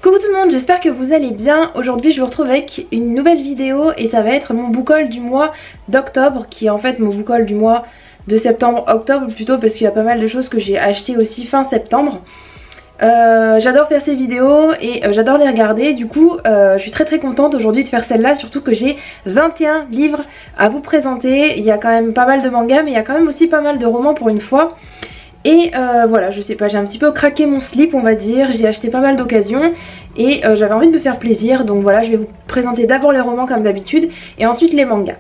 Coucou tout le monde, j'espère que vous allez bien. Aujourd'hui je vous retrouve avec une nouvelle vidéo et ça va être mon book haul du mois d'octobre, qui est en fait mon book haul du mois de septembre-octobre plutôt, parce qu'il y a pas mal de choses que j'ai achetées aussi fin septembre. J'adore faire ces vidéos et j'adore les regarder, du coup je suis très contente aujourd'hui de faire celle-là, surtout que j'ai 21 livres à vous présenter. Il y a quand même pas mal de mangas, mais il y a quand même aussi pas mal de romans pour une fois. Et voilà, je sais pas, j'ai un petit peu craqué mon slip on va dire, j'ai acheté pas mal d'occasions et j'avais envie de me faire plaisir, donc voilà, je vais vous présenter d'abord les romans comme d'habitude et ensuite les mangas.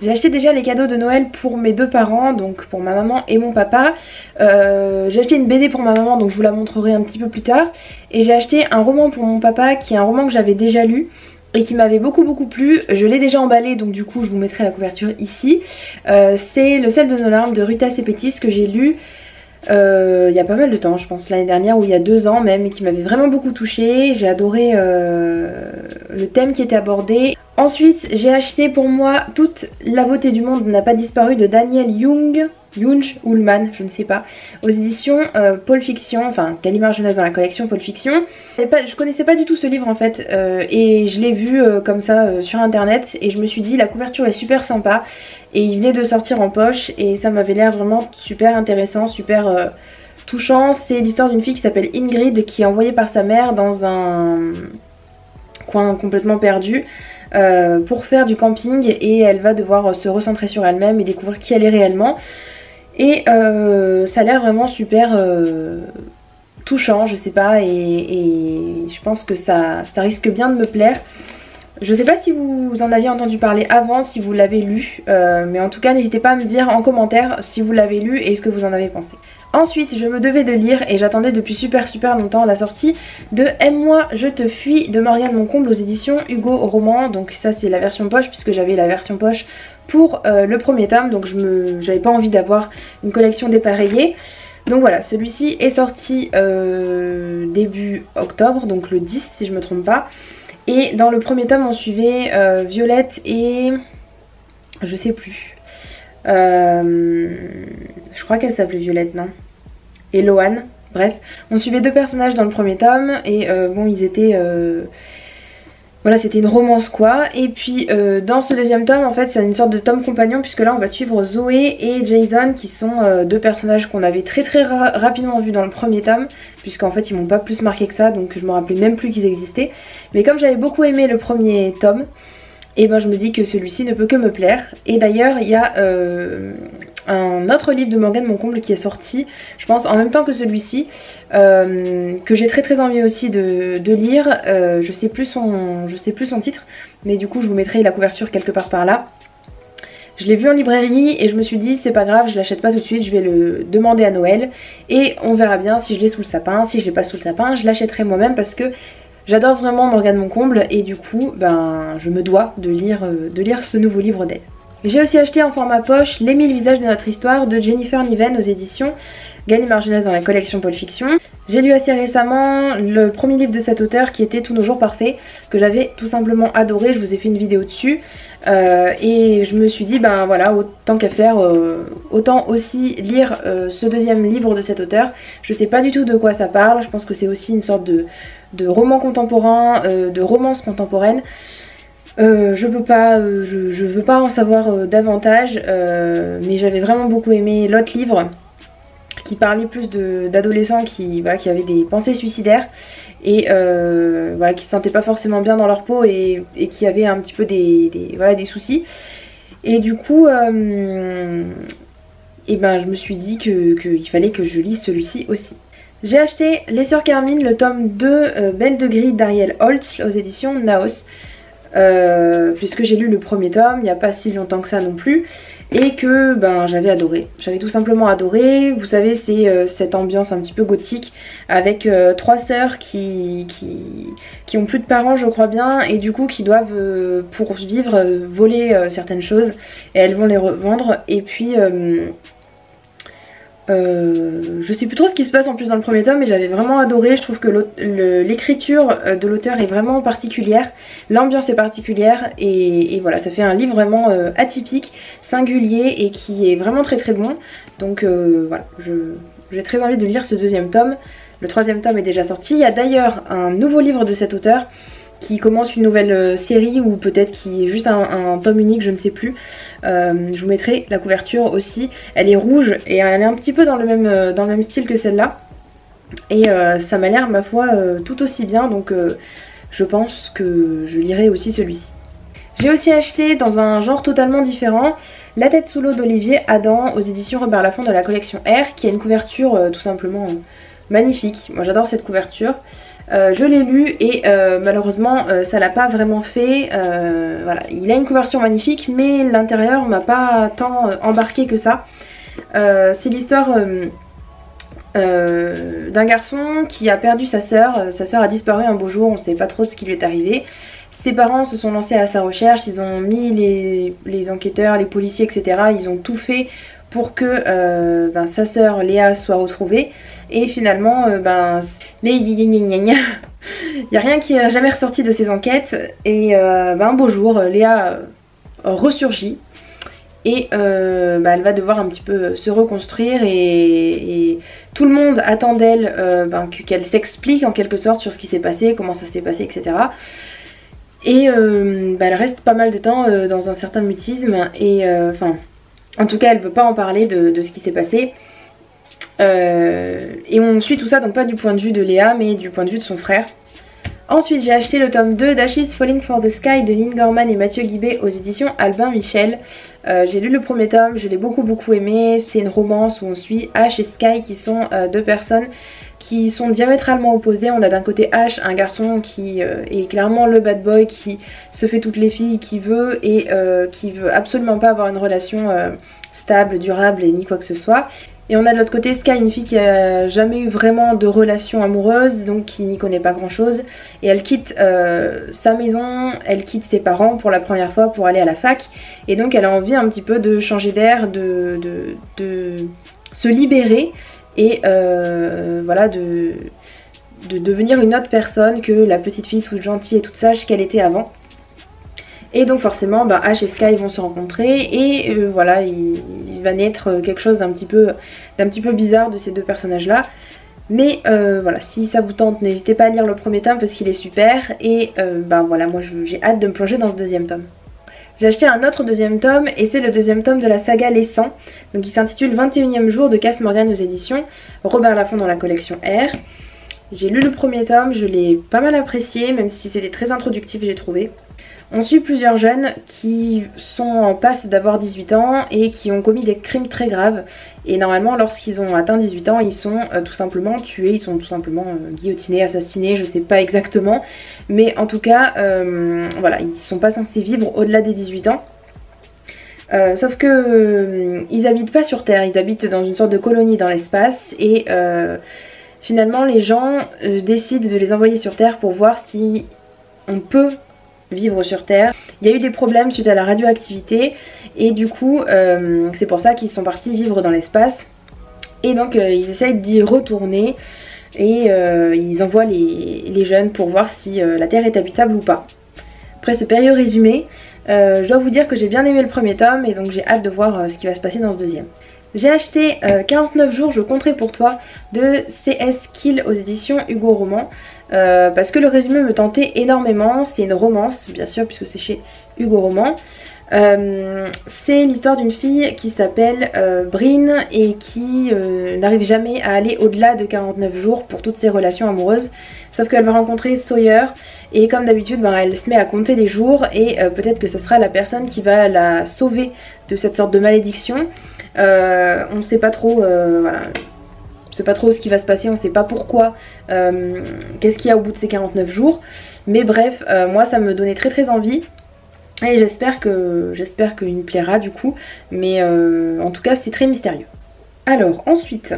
J'ai acheté déjà les cadeaux de Noël pour mes deux parents, donc pour ma maman et mon papa. J'ai acheté une BD pour ma maman, donc je vous la montrerai un petit peu plus tard. Et j'ai acheté un roman pour mon papa qui est un roman que j'avais déjà lu et qui m'avait beaucoup plu. Je l'ai déjà emballé, donc du coup je vous mettrai la couverture ici. C'est Le sel de nos larmes de Ruta Sepetys que j'ai lu il y a pas mal de temps, je pense l'année dernière ou il y a 2 ans même, et qui m'avait vraiment beaucoup touchée. J'ai adoré le thème qui était abordé. Ensuite j'ai acheté pour moi Toute la beauté du monde n'a pas disparu de Daniel Jung Ullmann, je ne sais pas, aux éditions Pôle Fiction, enfin Gallimard Jeunesse dans la collection Pôle Fiction. Je connaissais pas du tout ce livre en fait, et je l'ai vu comme ça sur internet et je me suis dit la couverture est super sympa et il venait de sortir en poche et ça m'avait l'air vraiment super intéressant, super touchant. C'est l'histoire d'une fille qui s'appelle Ingrid qui est envoyée par sa mère dans un coin complètement perdu pour faire du camping, et elle va devoir se recentrer sur elle-même et découvrir qui elle est réellement. Et ça a l'air vraiment super touchant, je sais pas, et je pense que ça risque bien de me plaire. Je sais pas si vous en aviez entendu parler avant, si vous l'avez lu, mais en tout cas n'hésitez pas à me dire en commentaire si vous l'avez lu et ce que vous en avez pensé. Ensuite je me devais de lire, et j'attendais depuis super longtemps la sortie de Aime-moi je te fuis de Morgane Moncomble aux éditions Hugo Roman. Donc ça c'est la version poche, puisque j'avais la version poche pour le premier tome, donc j'avais pas envie d'avoir une collection dépareillée. Donc voilà, celui-ci est sorti début octobre, donc le 10 si je me trompe pas. Et dans le premier tome on suivait Violette et je sais plus, je crois qu'elle s'appelait Violette, non, et Lohan, bref, on suivait deux personnages dans le premier tome et bon ils étaient voilà, c'était une romance quoi. Et puis dans ce deuxième tome en fait c'est une sorte de tome compagnon, puisque là on va suivre Zoé et Jason, qui sont deux personnages qu'on avait très rapidement vus dans le premier tome, puisqu'en fait ils m'ont pas plus marqué que ça, donc je me rappelais même plus qu'ils existaient. Mais comme j'avais beaucoup aimé le premier tome, et ben je me dis que celui-ci ne peut que me plaire. Et d'ailleurs il y a un autre livre de Morgane Moncomble qui est sorti, je pense en même temps que celui-ci, que j'ai très envie aussi de lire. Je sais plus son titre, mais du coup je vous mettrai la couverture quelque part par là. Je l'ai vu en librairie et je me suis dit c'est pas grave, je l'achète pas tout de suite, je vais le demander à Noël et on verra bien si je l'ai sous le sapin. Si je l'ai pas sous le sapin, je l'achèterai moi-même, parce que j'adore vraiment Morgane Moncomble et du coup ben je me dois de lire ce nouveau livre d'elle. J'ai aussi acheté en format poche Les 1000 visages de notre histoire de Jennifer Niven aux éditions Gallimard Jeunesse dans la collection Pôle Fiction. J'ai lu assez récemment le premier livre de cet auteur qui était Tous nos jours parfaits, que j'avais tout simplement adoré, je vous ai fait une vidéo dessus. Et je me suis dit ben voilà, autant qu'à faire, autant aussi lire ce deuxième livre de cet auteur. Je sais pas du tout de quoi ça parle, je pense que c'est aussi une sorte de roman contemporain, de romance contemporaine. Je veux pas en savoir davantage, mais j'avais vraiment beaucoup aimé l'autre livre qui parlait plus d'adolescents qui avaient des pensées suicidaires et voilà, qui se sentaient pas forcément bien dans leur peau et qui avaient un petit peu des soucis. Et du coup et ben je me suis dit qu'il fallait que je lise celui-ci aussi. J'ai acheté Les Sœurs Carmine, le tome 2 Belle de Gris d'Ariel Holtz aux éditions Naos. Puisque j'ai lu le premier tome il n'y a pas si longtemps que ça non plus, et que ben j'avais adoré, j'avais tout simplement adoré. Vous savez c'est cette ambiance un petit peu gothique avec trois sœurs qui ont plus de parents je crois bien, et du coup qui doivent pour vivre voler certaines choses, et elles vont les revendre. Et puis je sais plus trop ce qui se passe en plus dans le premier tome, mais j'avais vraiment adoré. Je trouve que l'écriture de l'auteur est vraiment particulière, l'ambiance est particulière, et voilà, ça fait un livre vraiment atypique, singulier, et qui est vraiment très bon. Donc voilà, j'ai très envie de lire ce deuxième tome. Le 3e tome est déjà sorti. Il y a d'ailleurs un nouveau livre de cet auteur qui commence une nouvelle série ou peut-être qui est juste un tome unique, je ne sais plus. Je vous mettrai la couverture aussi. Elle est rouge et elle est un petit peu dans le même style que celle-là. Et ça m'a l'air, ma foi, tout aussi bien, donc je pense que je lirai aussi celui-ci. J'ai aussi acheté dans un genre totalement différent La tête sous l'eau d'Olivier Adam aux éditions Robert Laffont de la collection R, qui a une couverture tout simplement magnifique. Moi j'adore cette couverture. Je l'ai lu et malheureusement ça l'a pas vraiment fait. Voilà, il a une couverture magnifique mais l'intérieur m'a pas tant embarqué que ça. C'est l'histoire d'un garçon qui a perdu sa sœur. Sa sœur a disparu un beau jour, on ne sait pas trop ce qui lui est arrivé. Ses parents se sont lancés à sa recherche, ils ont mis les enquêteurs, les policiers, etc. Ils ont tout fait pour que sa sœur Léa soit retrouvée. Et finalement, il n'y a rien qui est jamais ressorti de ces enquêtes. Et un beau jour, Léa ressurgit. Et elle va devoir un petit peu se reconstruire et tout le monde attend d'elle qu'elle s'explique en quelque sorte sur ce qui s'est passé, comment ça s'est passé, etc. Et elle reste pas mal de temps dans un certain mutisme et en tout cas elle veut pas en parler de ce qui s'est passé. Et on suit tout ça donc pas du point de vue de Léa mais du point de vue de son frère. Ensuite j'ai acheté le tome 2 d'Ashes Falling for the Sky de Lynn Gorman et Mathieu Guibé aux éditions Albin Michel. J'ai lu le premier tome, je l'ai beaucoup aimé. C'est une romance où on suit Ash et Sky qui sont deux personnes qui sont diamétralement opposées. On a d'un côté Ash, un garçon qui est clairement le bad boy, qui se fait toutes les filles qu'il veut et qui veut absolument pas avoir une relation stable, durable et ni quoi que ce soit. Et on a de l'autre côté Sky, une fille qui a jamais eu vraiment de relation amoureuse, donc qui n'y connaît pas grand chose. Et elle quitte sa maison, elle quitte ses parents pour la première fois pour aller à la fac. Et donc elle a envie un petit peu de changer d'air, de se libérer et voilà, de devenir une autre personne que la petite fille toute gentille et toute sage qu'elle était avant. Et donc forcément Ash et Sky vont se rencontrer et voilà, il va naître quelque chose d'un petit peu bizarre de ces deux personnages là. Mais voilà, si ça vous tente, n'hésitez pas à lire le premier tome parce qu'il est super. Et voilà, moi j'ai hâte de me plonger dans ce deuxième tome. J'ai acheté un autre deuxième tome et c'est le deuxième tome de la saga Les 100. Donc il s'intitule 21e jour de Cass Morgan aux éditions Robert Laffont dans la collection R. J'ai lu le premier tome, je l'ai pas mal apprécié même si c'était très introductif j'ai trouvé. On suit plusieurs jeunes qui sont en passe d'avoir 18 ans et qui ont commis des crimes très graves. Et normalement lorsqu'ils ont atteint 18 ans ils sont tout simplement tués, ils sont tout simplement guillotinés, assassinés, je sais pas exactement. Mais en tout cas voilà, ils sont pas censés vivre au-delà des 18 ans. Sauf que ils habitent pas sur Terre, ils habitent dans une sorte de colonie dans l'espace. Et finalement les gens décident de les envoyer sur Terre pour voir si on peut vivre sur Terre. Il y a eu des problèmes suite à la radioactivité et du coup c'est pour ça qu'ils sont partis vivre dans l'espace et donc ils essayent d'y retourner et ils envoient les jeunes pour voir si la Terre est habitable ou pas. Après ce période résumé, je dois vous dire que j'ai bien aimé le premier tome et donc j'ai hâte de voir ce qui va se passer dans ce deuxième. J'ai acheté 49 jours je compterai pour toi de C.S. Kill aux éditions Hugo Roman. Parce que le résumé me tentait énormément. C'est une romance bien sûr puisque c'est chez Hugo Roman. C'est l'histoire d'une fille qui s'appelle Bryn et qui n'arrive jamais à aller au-delà de 49 jours pour toutes ses relations amoureuses. Sauf qu'elle va rencontrer Sawyer et comme d'habitude elle se met à compter les jours et peut-être que ce sera la personne qui va la sauver de cette sorte de malédiction. On ne sait pas trop, voilà. On sait pas trop ce qui va se passer, on sait pas pourquoi, qu'est-ce qu'il y a au bout de ces 49 jours. Mais bref, moi ça me donnait très envie. Et j'espère qu'il me plaira du coup. Mais en tout cas c'est très mystérieux. Alors ensuite,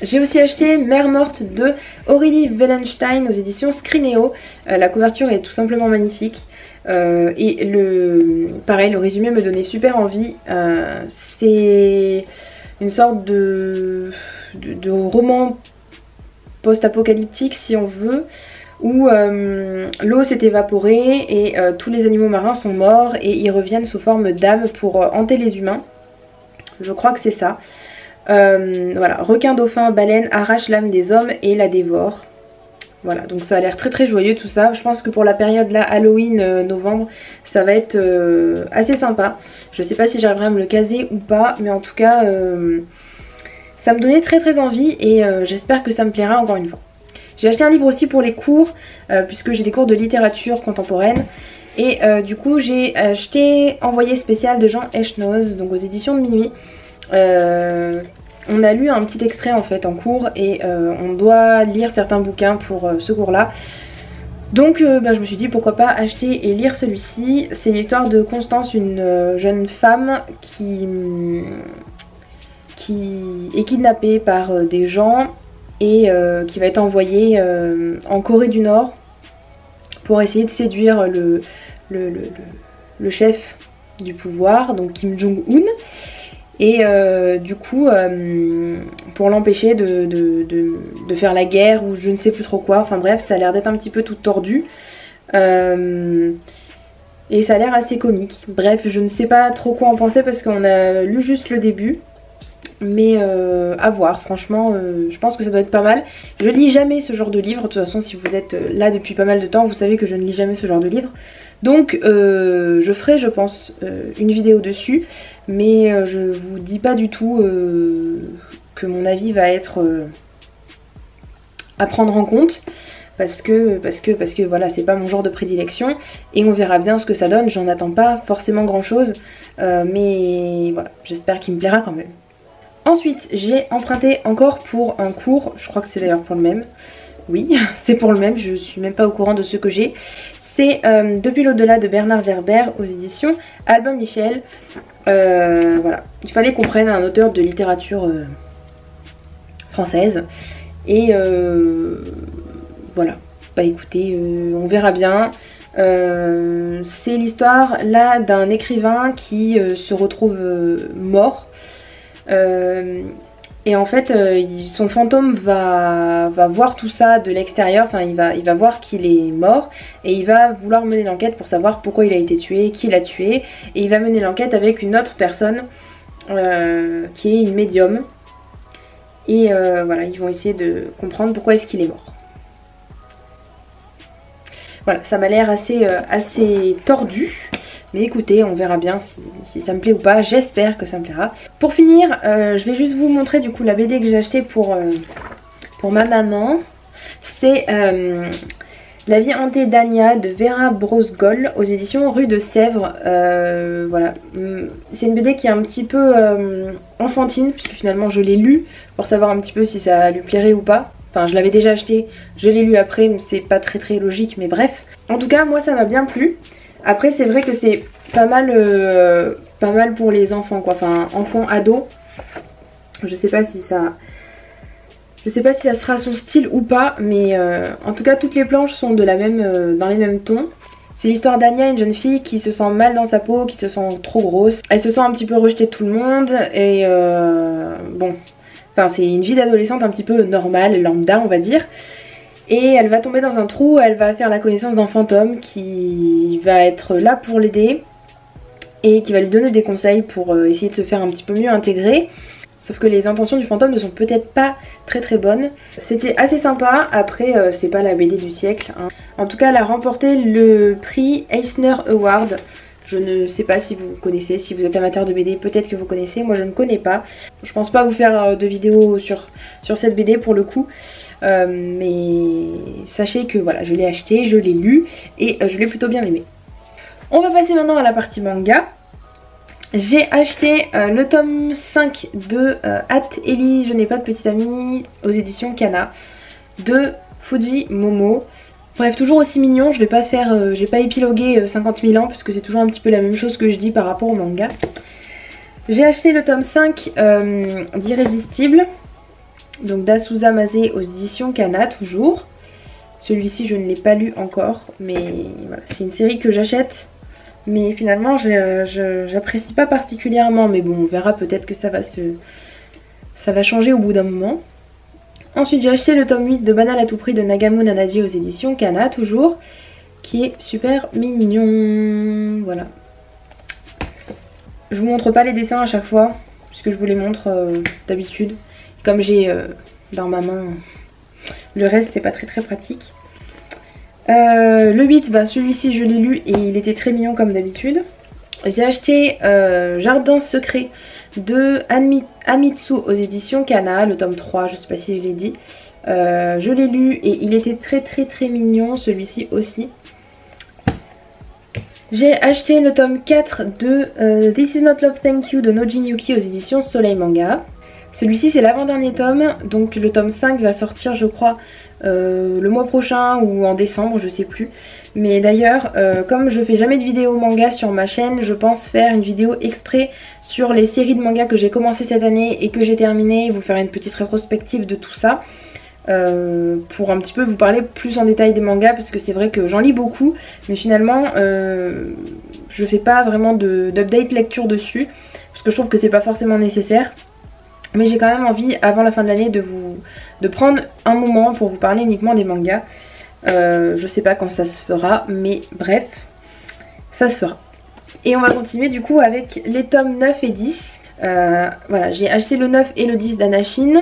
j'ai aussi acheté Mère morte de Aurélie Wellenstein aux éditions Scrineo. La couverture est tout simplement magnifique. Et pareil, le résumé me donnait super envie. C'est une sorte de roman post-apocalyptique si on veut, où l'eau s'est évaporée et tous les animaux marins sont morts et ils reviennent sous forme d'âmes pour hanter les humains. Je crois que c'est ça. Voilà, requin, dauphin, baleine arrache l'âme des hommes et la dévore. Voilà, donc ça a l'air très très joyeux tout ça. Je pense que pour la période là, Halloween, novembre, ça va être assez sympa. Je sais pas si j'arriverai à me le caser ou pas, mais en tout cas, ça me donnait très très envie et j'espère que ça me plaira encore une fois. J'ai acheté un livre aussi pour les cours, puisque j'ai des cours de littérature contemporaine. Et du coup j'ai acheté Envoyé spécial de Jean Echnoz, donc aux éditions de Minuit. On a lu un petit extrait en fait en cours et on doit lire certains bouquins pour ce cours là. Donc je me suis dit pourquoi pas acheter et lire celui-ci. C'est l'histoire de Constance, une jeune femme qui est kidnappée par des gens et qui va être envoyée en Corée du Nord pour essayer de séduire le chef du pouvoir, donc Kim Jong-un. Et du coup, pour l'empêcher de faire la guerre ou je ne sais plus trop quoi, enfin bref, ça a l'air d'être un petit peu tout tordu. Et ça a l'air assez comique. Bref, je ne sais pas trop quoi en penser parce qu'on a lu juste le début. Mais à voir, franchement, je pense que ça doit être pas mal. Je lis jamais ce genre de livre, de toute façon si vous êtes là depuis pas mal de temps, vous savez que je ne lis jamais ce genre de livre. Donc je ferai je pense une vidéo dessus, mais je vous dis pas du tout que mon avis va être à prendre en compte. Parce que voilà, c'est pas mon genre de prédilection et on verra bien ce que ça donne. J'en attends pas forcément grand chose, mais voilà, j'espère qu'il me plaira quand même. Ensuite, j'ai emprunté encore pour un cours, je crois que c'est d'ailleurs pour le même. Oui, c'est pour le même, je suis même pas au courant de ce que j'ai. C'est Depuis l'au-delà de Bernard Werber aux éditions Albin Michel. Voilà, il fallait qu'on prenne un auteur de littérature française. Et voilà, bah écoutez, on verra bien. C'est l'histoire là d'un écrivain qui se retrouve mort. Et en fait son fantôme va voir tout ça de l'extérieur, enfin il va voir qu'il est mort et il va vouloir mener l'enquête pour savoir pourquoi il a été tué, qui l'a tué, et il va mener l'enquête avec une autre personne qui est une médium et voilà, ils vont essayer de comprendre pourquoi est-ce qu'il est mort. Voilà, ça m'a l'air assez tordu. Mais écoutez, on verra bien si ça me plaît ou pas. J'espère que ça me plaira. Pour finir, je vais juste vous montrer du coup la BD que j'ai achetée pour ma maman. C'est La vie hantée d'Anya de Vera Brosgol aux éditions Rue de Sèvres. Voilà, c'est une BD qui est un petit peu enfantine puisque finalement je l'ai lue pour savoir un petit peu si ça lui plairait ou pas. Enfin, je l'avais déjà acheté, je l'ai lu après, donc c'est pas très logique, mais bref. En tout cas, moi ça m'a bien plu. Après, c'est vrai que c'est pas mal pour les enfants, quoi. Enfin, enfants, ados. Je sais pas si ça sera son style ou pas, mais en tout cas, toutes les planches sont dans les mêmes tons. C'est l'histoire d'Anya, une jeune fille qui se sent mal dans sa peau, qui se sent trop grosse. Elle se sent un petit peu rejetée de tout le monde et bon... Enfin, c'est une vie d'adolescente un petit peu normale, lambda on va dire. Et elle va tomber dans un trou, elle va faire la connaissance d'un fantôme qui va être là pour l'aider et qui va lui donner des conseils pour essayer de se faire un petit peu mieux intégrer. Sauf que les intentions du fantôme ne sont peut-être pas très bonnes. C'était assez sympa, après c'est pas la BD du siècle, hein. En tout cas elle a remporté le prix Eisner Award. Je ne sais pas si vous connaissez, si vous êtes amateur de BD, peut-être que vous connaissez, moi je ne connais pas. Je pense pas vous faire de vidéo sur cette BD pour le coup. Mais sachez que voilà, je l'ai acheté, je l'ai lu et je l'ai plutôt bien aimé. On va passer maintenant à la partie manga. J'ai acheté le tome 5 de Hâte Ellie, je n'ai pas de petite amie aux éditions Kana de Fuji Momo. Bref, toujours aussi mignon, je vais pas faire, j'ai pas épilogué 50 000 ans parce que c'est toujours un petit peu la même chose que je dis par rapport au manga. J'ai acheté le tome 5 d'Irrésistible, donc d'Asusa Mase aux éditions Kana toujours. Celui-ci je ne l'ai pas lu encore, mais voilà, c'est une série que j'achète. Mais finalement j'apprécie pas particulièrement, mais bon on verra, peut-être que ça va changer au bout d'un moment. Ensuite j'ai acheté le tome 8 de Banal à tout prix de Nagamu Nanaji aux éditions Kana toujours, qui est super mignon, voilà. Je vous montre pas les dessins à chaque fois, puisque je vous les montre d'habitude. Comme j'ai dans ma main le reste, c'est pas très pratique. Le 8, bah, celui-ci je l'ai lu et il était très mignon comme d'habitude. J'ai acheté Jardin secret de Amitsu aux éditions Kana, le tome 3, je sais pas si je l'ai dit. Je l'ai lu et il était très mignon, celui-ci aussi. J'ai acheté le tome 4 de This Is Not Love Thank You de Nojin Yuki aux éditions Soleil Manga. Celui-ci c'est l'avant-dernier tome, donc le tome 5 va sortir je crois le mois prochain ou en décembre, je sais plus. Mais d'ailleurs, comme je fais jamais de vidéo manga sur ma chaîne, je pense faire une vidéo exprès sur les séries de manga que j'ai commencé cette année et que j'ai terminé, vous faire une petite rétrospective de tout ça. Pour un petit peu vous parler plus en détail des mangas, parce que c'est vrai que j'en lis beaucoup, mais finalement je fais pas vraiment d'update lecture dessus, parce que je trouve que c'est pas forcément nécessaire. Mais j'ai quand même envie avant la fin de l'année de prendre un moment pour vous parler uniquement des mangas. Je sais pas quand ça se fera, mais bref, ça se fera. Et on va continuer du coup avec les tomes 9 et 10. Voilà, j'ai acheté le 9 et le 10 d'Anashin,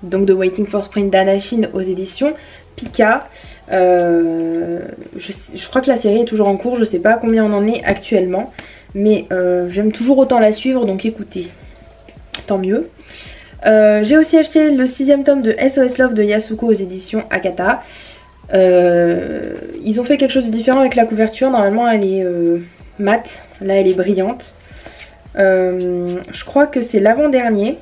donc de Waiting for Spring d'Anashin aux éditions Pika. Je crois que la série est toujours en cours, je sais pas combien on en est actuellement, mais j'aime toujours autant la suivre, donc écoutez, tant mieux. J'ai aussi acheté le 6ème tome de SOS Love de Yasuko aux éditions Akata. Ils ont fait quelque chose de différent avec la couverture, normalement elle est mate, là elle est brillante. Je crois que c'est l'avant-dernier.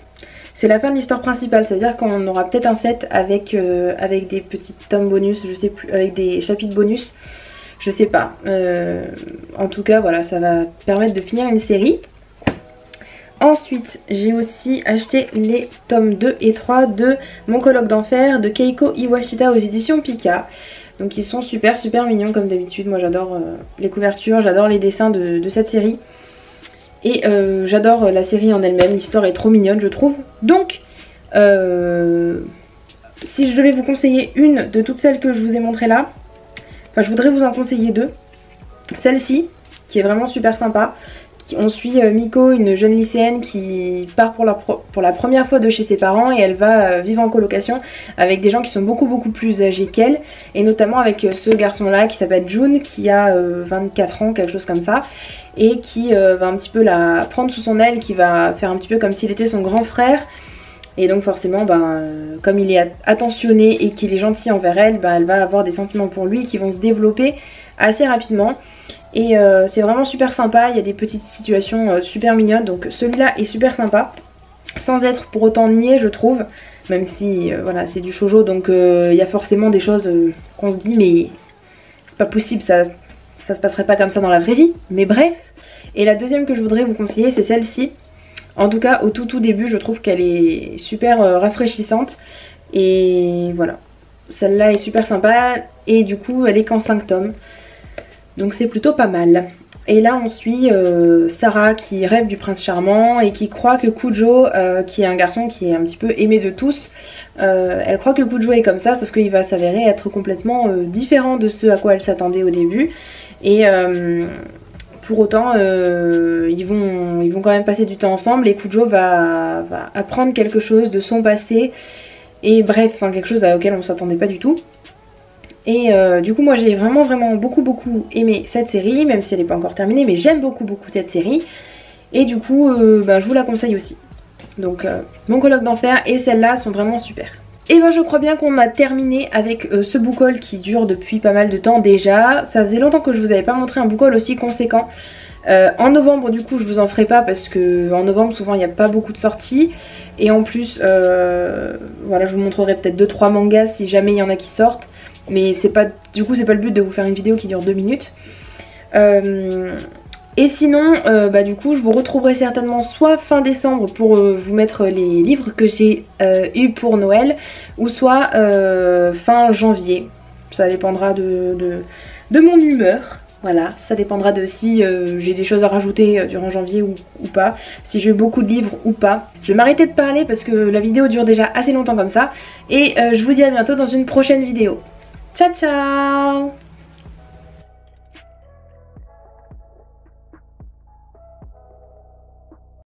C'est la fin de l'histoire principale, c'est-à-dire qu'on aura peut-être un set avec des petits tomes bonus, je sais plus, avec des chapitres bonus, je sais pas. En tout cas, voilà, ça va permettre de finir une série. Ensuite, j'ai aussi acheté les tomes 2 et 3 de Mon colloque d'enfer de Keiko Iwashita aux éditions Pika. Donc ils sont super mignons comme d'habitude. Moi j'adore les couvertures, j'adore les dessins de cette série. Et j'adore la série en elle-même, l'histoire est trop mignonne je trouve. Donc si je devais vous conseiller une de toutes celles que je vous ai montrées là, enfin je voudrais vous en conseiller deux. Celle-ci qui est vraiment super sympa. On suit Miko, une jeune lycéenne qui part pour la première fois de chez ses parents et elle va vivre en colocation avec des gens qui sont beaucoup plus âgés qu'elle, et notamment avec ce garçon là qui s'appelle Jun, qui a 24 ans, quelque chose comme ça, et qui va un petit peu la prendre sous son aile, qui va faire un petit peu comme s'il était son grand frère. Et donc forcément, comme il est attentionné et qu'il est gentil envers elle, elle va avoir des sentiments pour lui qui vont se développer assez rapidement. Et c'est vraiment super sympa, il y a des petites situations super mignonnes, donc celui-là est super sympa, sans être pour autant niais je trouve, même si voilà, c'est du shoujo, donc il y a forcément des choses qu'on se dit mais c'est pas possible, ça se passerait pas comme ça dans la vraie vie, mais bref. Et la deuxième que je voudrais vous conseiller, c'est celle-ci. En tout cas au tout début je trouve qu'elle est super rafraîchissante, et voilà, celle-là est super sympa, et du coup elle est qu'en 5 tomes. Donc c'est plutôt pas mal. Et là on suit Sarah qui rêve du prince charmant et qui croit que Kujo, qui est un garçon qui est un petit peu aimé de tous, elle croit que Kujo est comme ça, sauf qu'il va s'avérer être complètement différent de ce à quoi elle s'attendait au début. Et pour autant ils vont quand même passer du temps ensemble, et Kujo va apprendre quelque chose de son passé. Et bref, quelque chose auquel on ne s'attendait pas du tout. Et du coup moi j'ai vraiment beaucoup aimé cette série, même si elle n'est pas encore terminée, mais j'aime beaucoup cette série. Et du coup je vous la conseille aussi. Donc Mon colloque d'enfer et celle-là sont vraiment super. Et je crois bien qu'on a terminé avec ce book haul qui dure depuis pas mal de temps déjà. Ça faisait longtemps que je vous avais pas montré un book haul aussi conséquent. En novembre du coup je vous en ferai pas, parce que en novembre souvent il n'y a pas beaucoup de sorties. Et en plus voilà, je vous montrerai peut-être 2-3 mangas si jamais il y en a qui sortent. Mais du coup c'est pas le but de vous faire une vidéo qui dure 2 minutes. Et sinon du coup je vous retrouverai certainement soit fin décembre pour vous mettre les livres que j'ai eu pour Noël, ou soit fin janvier. Ça dépendra de mon humeur. Voilà, ça dépendra de si j'ai des choses à rajouter durant janvier ou pas, si j'ai beaucoup de livres ou pas. Je vais m'arrêter de parler parce que la vidéo dure déjà assez longtemps comme ça. Et je vous dis à bientôt dans une prochaine vidéo. Ciao ciao!